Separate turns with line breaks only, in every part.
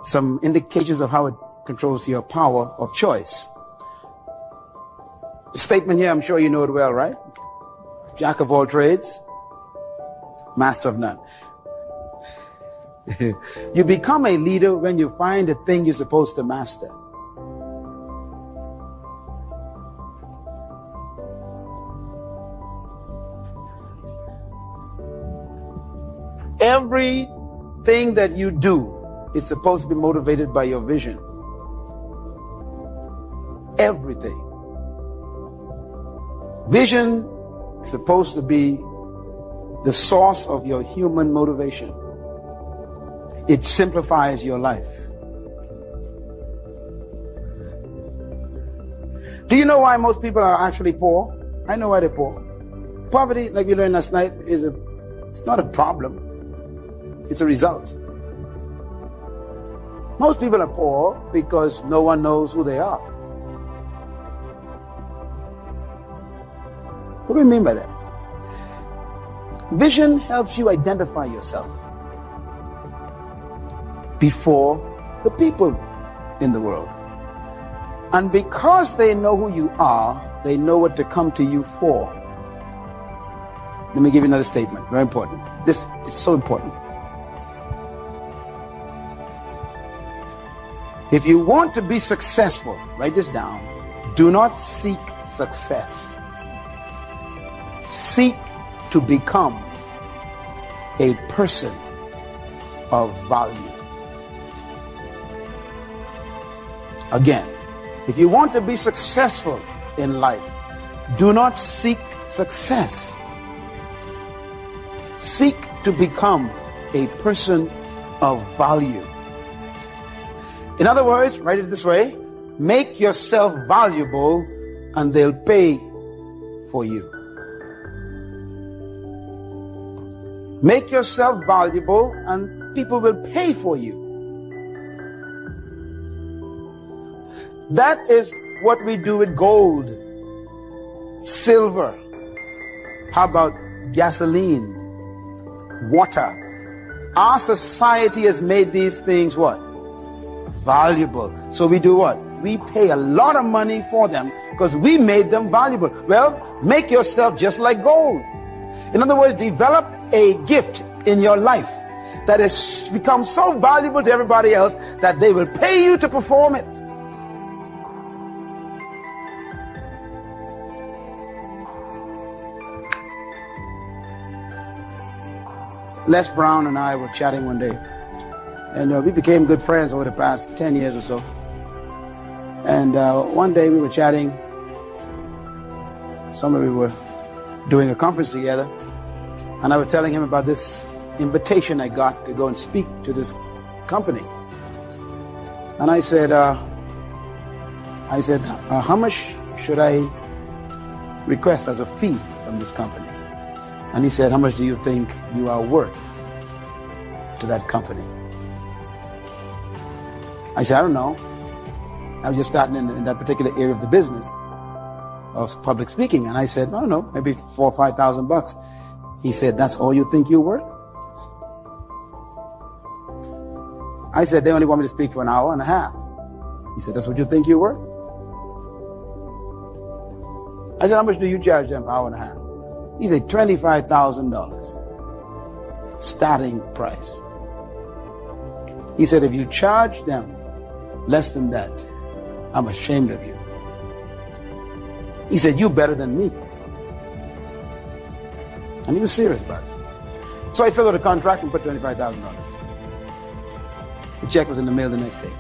some indications of how it controls your power of choice. The statement here, I'm sure you know it well, right? Jack of all trades, master of none. You become a leader when you find the thing you're supposed to master. Everything that you do is supposed to be motivated by your vision. Everything. Vision is supposed to be the source of your human motivation. It simplifies your life. Do you know why most people are actually poor? I know why they're poor. Poverty, like we learned last night, it's not a problem. It's a result. Most people are poor because no one knows who they are. What do we mean by that? Vision helps you identify yourself before the people in the world. And because they know who you are, they know what to come to you for. Let me give you another statement, very important. This is so important. If you want to be successful, write this down. Do not seek success. Seek to become a person of value. Again, if you want to be successful in life, do not seek success. Seek to become a person of value. In other words, write it this way: make yourself valuable and they'll pay for you. Make yourself valuable and people will pay for you. That is what we do with gold, silver. How about gasoline, water? Our society has made these things what? Valuable. So we do what? We pay a lot of money for them because we made them valuable. Well, make yourself just like gold. In other words, develop a gift in your life that has become so valuable to everybody else that they will pay you to perform it. Les Brown and I were chatting one day, and we became good friends over the past 10 years or so. And one day we were chatting. We were doing a conference together, and I was telling him about this invitation I got to go and speak to this company. And I said, how much should I request as a fee from this company? And he said, how much do you think you are worth to that company? I said, I don't know. I was just starting in that particular area of the business of public speaking. And I said, I don't know, maybe $4,000 or $5,000. He said, that's all you think you're worth? I said, they only want me to speak for an hour and a half. He said, that's what you think you're worth? I said, how much do you charge them for an hour and a half? He said, $25,000 starting price. He said, if you charge them less than that, I'm ashamed of you. He said, you're better than me. And he was serious about it. So I filled out a contract and put $25,000. The check was in the mail the next day.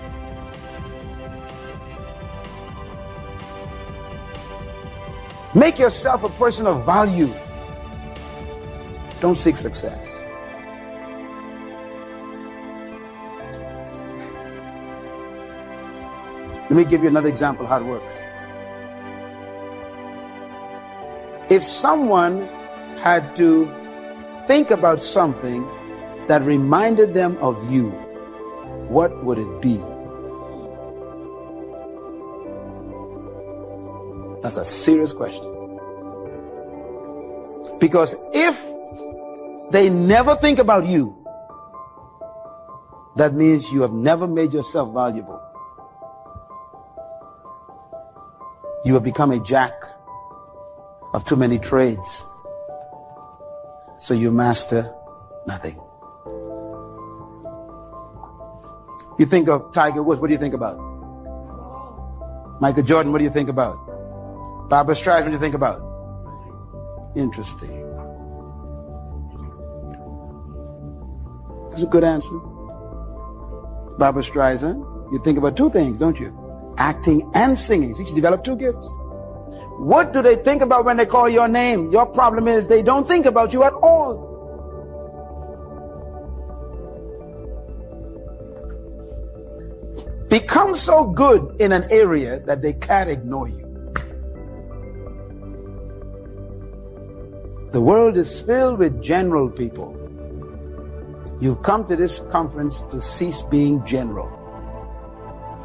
Make yourself a person of value. Don't seek success. Let me give you another example of how it works. If someone had to think about something that reminded them of you, what would it be? That's a serious question. Because if they never think about you, that means you have never made yourself valuable. You have become a jack of too many trades, so you master nothing. You think of Tiger Woods, what do you think about? Michael Jordan, what do you think about? Barbra Streisand, what do you think about? Interesting. That's a good answer. Barbra Streisand, you think about two things, don't you? Acting and singing. See, she developed two gifts. What do they think about when they call your name? Your problem is they don't think about you at all. Become so good in an area that they can't ignore you. The world is filled with general people. You've come to this conference to cease being general.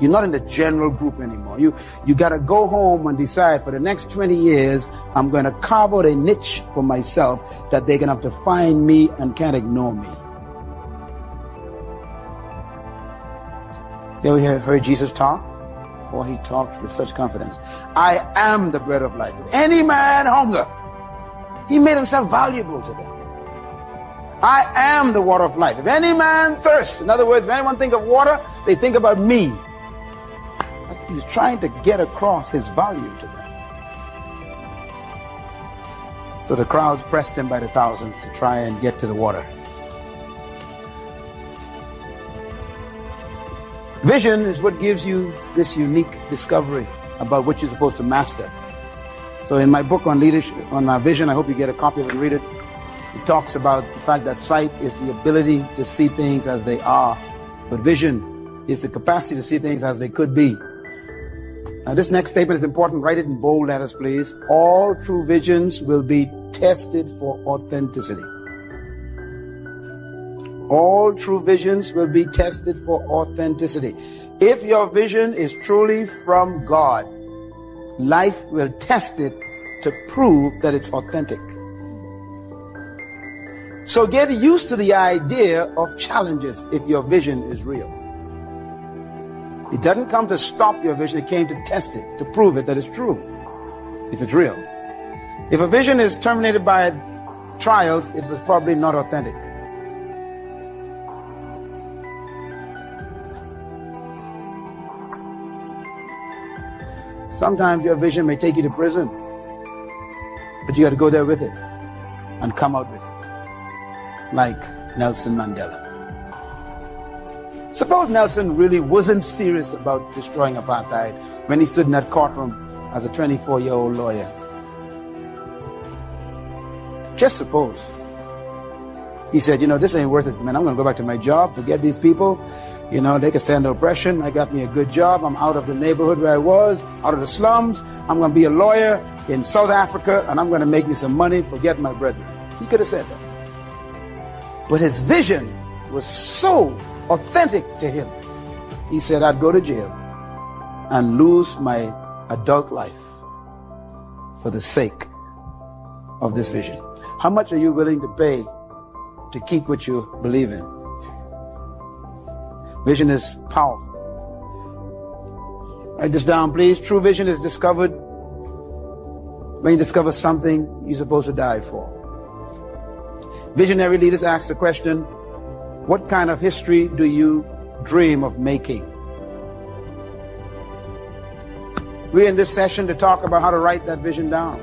You're not in the general group anymore. You got to go home and decide for the next 20 years, I'm going to carve out a niche for myself that they're going to have to find me and can't ignore me. You ever heard Jesus talk? Or he talked with such confidence. I am the bread of life. If any man hunger, he made himself valuable to them. I am the water of life. If any man thirsts, in other words, if anyone think of water, they think about me. He's trying to get across his value to them. So the crowds pressed him by the thousands to try and get to the water. Vision is what gives you this unique discovery about what you're supposed to master. So in my book on leadership, on vision, I hope you get a copy of it and read it. It talks about the fact that sight is the ability to see things as they are, but vision is the capacity to see things as they could be. Now this next statement is important. Write it in bold letters, please. All true visions will be tested for authenticity. All true visions will be tested for authenticity. If your vision is truly from God, life will test it to prove that it's authentic. So get used to the idea of challenges if your vision is real. It doesn't come to stop your vision, it came to test it, to prove it that it's true, if it's real. If a vision is terminated by trials, it was probably not authentic. Sometimes your vision may take you to prison, but you got to go there with it and come out with it, like Nelson Mandela. Suppose Nelson really wasn't serious about destroying apartheid when he stood in that courtroom as a 24-year-old lawyer. Just suppose. He said, this ain't worth it, man. I'm going to go back to my job, forget these people. They can stand the oppression. I got me a good job. I'm out of the neighborhood where I was, out of the slums. I'm going to be a lawyer in South Africa, and I'm going to make me some money, forget my brethren. He could have said that. But his vision was so authentic to him. He said, I'd go to jail and lose my adult life for the sake of this vision. How much are you willing to pay to keep what you believe in? Vision is powerful. Write this down, please. True vision is discovered when you discover something you're supposed to die for. Visionary leaders ask the question, what kind of history do you dream of making? We're in this session to talk about how to write that vision down.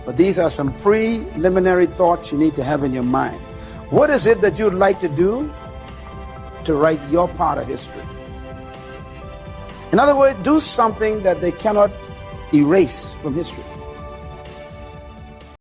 But these are some preliminary thoughts you need to have in your mind. What is it that you'd like to do to write your part of history? In other words, do something that they cannot erase from history.